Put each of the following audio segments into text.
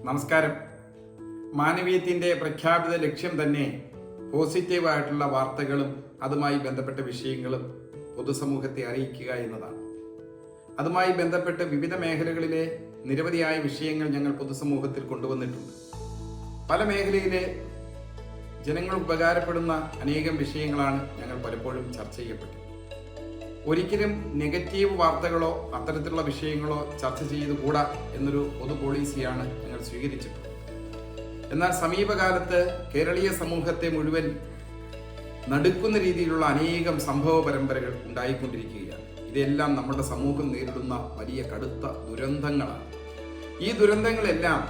നമസ്കാരം. മാനവീയത്തിൻ്റെ പ്രഖ്യാപിത ലക്ഷ്യം തന്നെ പോസിറ്റീവായിട്ടുള്ള വാർത്തകളും അതുമായി ബന്ധപ്പെട്ട വിഷയങ്ങളും പൊതുസമൂഹത്തെ അറിയിക്കുക എന്നതാണ്. അതുമായി ബന്ധപ്പെട്ട് വിവിധ മേഖലകളിലെ നിരവധിയായ വിഷയങ്ങൾ ഞങ്ങൾ പൊതുസമൂഹത്തിൽ കൊണ്ടുവന്നിട്ടുണ്ട്. പല മേഖലയിലെ ജനങ്ങൾക്ക് ഉപകാരപ്പെടുന്ന അനേകം വിഷയങ്ങളാണ് ഞങ്ങൾ പലപ്പോഴും ചർച്ച ചെയ്യപ്പെട്ടത്. ഒരിക്കലും നെഗറ്റീവ് വാർത്തകളോ അത്തരത്തിലുള്ള വിഷയങ്ങളോ ചർച്ച ചെയ്തുകൂടാ എന്നൊരു പൊതു പോളിസിയാണ് ഞങ്ങൾ സ്വീകരിച്ചിട്ടുള്ളത്. എന്നാൽ സമീപകാലത്ത് കേരളീയ സമൂഹത്തെ മുഴുവൻ നടുക്കുന്ന രീതിയിലുള്ള അനേകം സംഭവ പരമ്പരകൾ ഉണ്ടായിക്കൊണ്ടിരിക്കുകയാണ്. ഇതെല്ലാം നമ്മുടെ സമൂഹം നേരിടുന്ന വലിയ കടുത്ത ദുരന്തങ്ങളാണ്. ഈ ദുരന്തങ്ങളെല്ലാം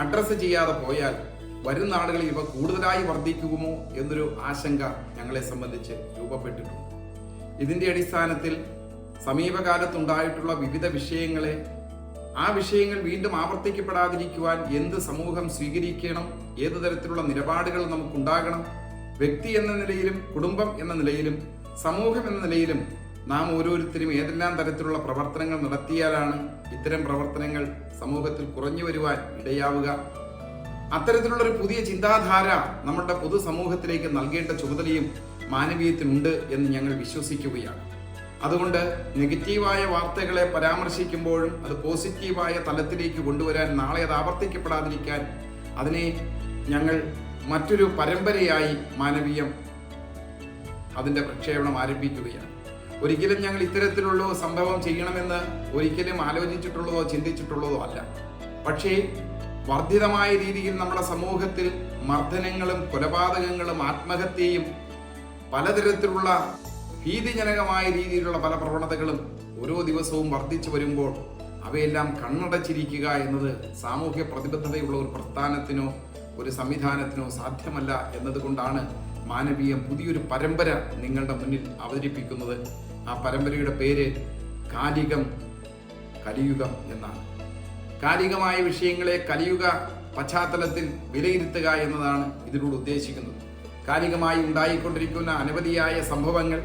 അഡ്രസ്സ് ചെയ്യാതെ പോയാൽ വരും നാളുകളിൽ ഇവ കൂടുതലായി വർദ്ധിക്കുമോ എന്നൊരു ആശങ്ക ഞങ്ങളെ സംബന്ധിച്ച് രൂപപ്പെട്ടിട്ടുണ്ട്. ഇതിൻ്റെ അടിസ്ഥാനത്തിൽ സമീപകാലത്തുണ്ടായിട്ടുള്ള വിവിധ വിഷയങ്ങളെ ആ വിഷയങ്ങൾ വീണ്ടും ആവർത്തിക്കപ്പെടാതിരിക്കുവാൻ എന്ത് സമൂഹം സ്വീകരിക്കണം, ഏതു തരത്തിലുള്ള നിലപാടുകൾ നമുക്കുണ്ടാകണം, വ്യക്തി എന്ന നിലയിലും കുടുംബം എന്ന നിലയിലും സമൂഹം എന്ന നിലയിലും നാം ഓരോരുത്തരും ഏതെല്ലാം തരത്തിലുള്ള പ്രവർത്തനങ്ങൾ നടത്തിയാലാണ് ഇത്തരം പ്രവർത്തനങ്ങൾ സമൂഹത്തിൽ കുറഞ്ഞു വരുവാൻ ഇടയാവുക. അത്തരത്തിലുള്ളൊരു പുതിയ ചിന്താധാര നമ്മുടെ പൊതുസമൂഹത്തിലേക്ക് നൽകേണ്ട ചുമതലയും മാനവീയത്തിനുണ്ട് എന്ന് ഞങ്ങൾ വിശ്വസിക്കുകയാണ്. അതുകൊണ്ട് നെഗറ്റീവായ വാർത്തകളെ പരാമർശിക്കുമ്പോഴും അത് പോസിറ്റീവായ തലത്തിലേക്ക് കൊണ്ടുവരാൻ, നാളെ അത് ആവർത്തിക്കപ്പെടാതിരിക്കാൻ അതിനെ ഞങ്ങൾ മറ്റൊരു പരമ്പരയായി മാനവീയം അതിൻ്റെ പ്രക്ഷേപണം ആരംഭിക്കുകയാണ്. ഒരിക്കലും ഞങ്ങൾ ഇത്തരത്തിലുള്ള സംഭവം ചെയ്യണമെന്ന് ഒരിക്കലും ആലോചിച്ചിട്ടുള്ളതോ ചിന്തിച്ചിട്ടുള്ളതോ അല്ല. പക്ഷേ വർദ്ധിതമായ രീതിയിൽ നമ്മുടെ സമൂഹത്തിൽ മർദ്ദനങ്ങളും കൊലപാതകങ്ങളും ആത്മഹത്യയും പലതരത്തിലുള്ള ഭീതിജനകമായ രീതിയിലുള്ള പല പ്രവണതകളും ഓരോ ദിവസവും വർദ്ധിച്ചു വരുമ്പോൾ അവയെല്ലാം കണ്ണടച്ചിരിക്കുക എന്നത് സാമൂഹ്യ പ്രതിബദ്ധതയുള്ള ഒരു പ്രസ്ഥാനത്തിനോ ഒരു സംവിധാനത്തിനോ സാധ്യമല്ല എന്നതുകൊണ്ടാണ് മാനവീയം പുതിയൊരു പരമ്പര നിങ്ങളുടെ മുന്നിൽ അവതരിപ്പിക്കുന്നത്. ആ പരമ്പരയുടെ പേര് കാലികം കലിയുഗം എന്നാണ്. കാലികമായ വിഷയങ്ങളെ കലിയുഗ പശ്ചാത്തലത്തിൽ വിലയിരുത്തുക എന്നതാണ് ഇതിലൂടെ ഉദ്ദേശിക്കുന്നത്. കാലികമായി ഉണ്ടായിക്കൊണ്ടിരിക്കുന്ന അനവധിയായ സംഭവങ്ങൾ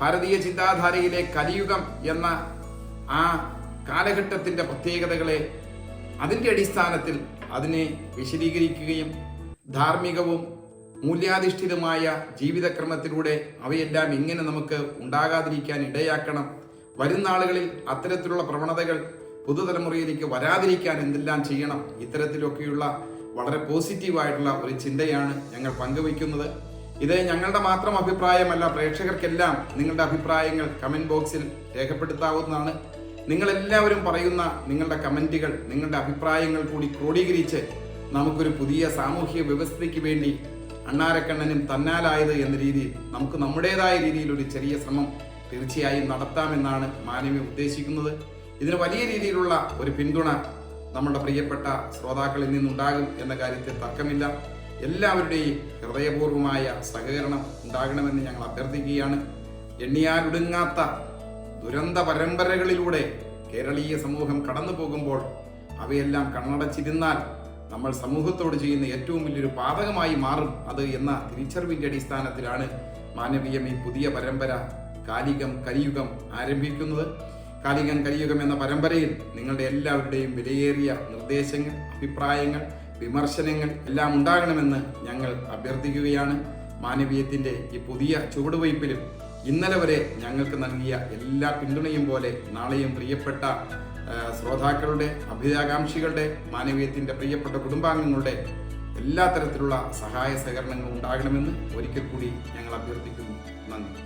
ഭാരതീയ ചിന്താധാരയിലെ കലിയുഗം എന്ന ആ കാലഘട്ടത്തിൻ്റെ പ്രത്യേകതകളെ അതിൻ്റെ അടിസ്ഥാനത്തിൽ അതിനെ വിശദീകരിക്കുകയും ധാർമ്മികവും മൂല്യാധിഷ്ഠിതമായ ജീവിതക്രമത്തിലൂടെ അവയെല്ലാം ഇങ്ങനെ നമുക്ക് ഉണ്ടാകാതിരിക്കാൻ ഇടയാക്കണം, വരും നാളുകളിൽ അത്തരത്തിലുള്ള പ്രവണതകൾ പുതുതലമുറയിലേക്ക് വരാതിരിക്കാൻ എന്തെല്ലാം ചെയ്യണം, ഇത്തരത്തിലൊക്കെയുള്ള വളരെ പോസിറ്റീവായിട്ടുള്ള ഒരു ചിന്തയാണ് ഞങ്ങൾ പങ്കുവയ്ക്കുന്നത്. ഇത് ഞങ്ങളുടെ മാത്രം അഭിപ്രായമല്ല, പ്രേക്ഷകർക്കെല്ലാം നിങ്ങളുടെ അഭിപ്രായങ്ങൾ കമൻറ്റ് ബോക്സിൽ രേഖപ്പെടുത്താവുന്നതാണ്. നിങ്ങളെല്ലാവരും പറയുന്ന നിങ്ങളുടെ കമൻറ്റുകൾ, നിങ്ങളുടെ അഭിപ്രായങ്ങൾ കൂടി ക്രോഡീകരിച്ച് നമുക്കൊരു പുതിയ സാമൂഹിക വ്യവസ്ഥയ്ക്ക് വേണ്ടി അണ്ണാരക്കണ്ണനും തന്നാലായത് എന്ന രീതിയിൽ നമുക്ക് നമ്മുടേതായ രീതിയിൽ ഒരു ചെറിയ ശ്രമം തീർച്ചയായും നടത്താമെന്നാണ് മാനവീയം ഉദ്ദേശിക്കുന്നത്. ഇതിന് വലിയ രീതിയിലുള്ള ഒരു പിന്തുണ നമ്മുടെ പ്രിയപ്പെട്ട ശ്രോതാക്കളിൽ നിന്നുണ്ടാകും എന്ന കാര്യത്തിൽ തർക്കമില്ല. എല്ലാവരുടെയും ഹൃദയപൂർവമായ സഹകരണം ഉണ്ടാകണമെന്ന് ഞങ്ങൾ അഭ്യർത്ഥിക്കുകയാണ്. എണ്ണിയാലൊടുങ്ങാത്ത ദുരന്ത പരമ്പരകളിലൂടെ കേരളീയ സമൂഹം കടന്നു പോകുമ്പോൾ അവയെല്ലാം കണ്ണടച്ചിരുന്നാൽ നമ്മൾ സമൂഹത്തോട് ചെയ്യുന്ന ഏറ്റവും വലിയൊരു പാതകമായി മാറും അത് എന്ന തിരിച്ചറിവിൻ്റെ അടിസ്ഥാനത്തിലാണ് മാനവീയം ഈ പുതിയ പരമ്പര കാലികം കലിയുഗം ആരംഭിക്കുന്നത്. കാലികം കലിയുഗം എന്ന പരമ്പരയിൽ നിങ്ങളുടെ എല്ലാവരുടെയും വിലയേറിയ നിർദ്ദേശങ്ങൾ, അഭിപ്രായങ്ങൾ, വിമർശനങ്ങൾ എല്ലാം ഉണ്ടാകണമെന്ന് ഞങ്ങൾ അഭ്യർത്ഥിക്കുകയാണ്. മാനവീയത്തിൻ്റെ ഈ പുതിയ ചുവടുവയ്പ്പിലും ഇന്നലെ വരെ ഞങ്ങൾക്ക് നൽകിയ എല്ലാ പിന്തുണയും പോലെ നാളെയും പ്രിയപ്പെട്ട ശ്രോതാക്കളുടെ, അഭ്യുദയകാംക്ഷികളുടെ, മാനവീയത്തിൻ്റെ പ്രിയപ്പെട്ട കുടുംബാംഗങ്ങളുടെ എല്ലാ തരത്തിലുള്ള സഹായ സഹകരണങ്ങളും ഉണ്ടാകണമെന്ന് ഒരിക്കൽ കൂടി ഞങ്ങൾ അഭ്യർത്ഥിക്കുന്നു. നന്ദി.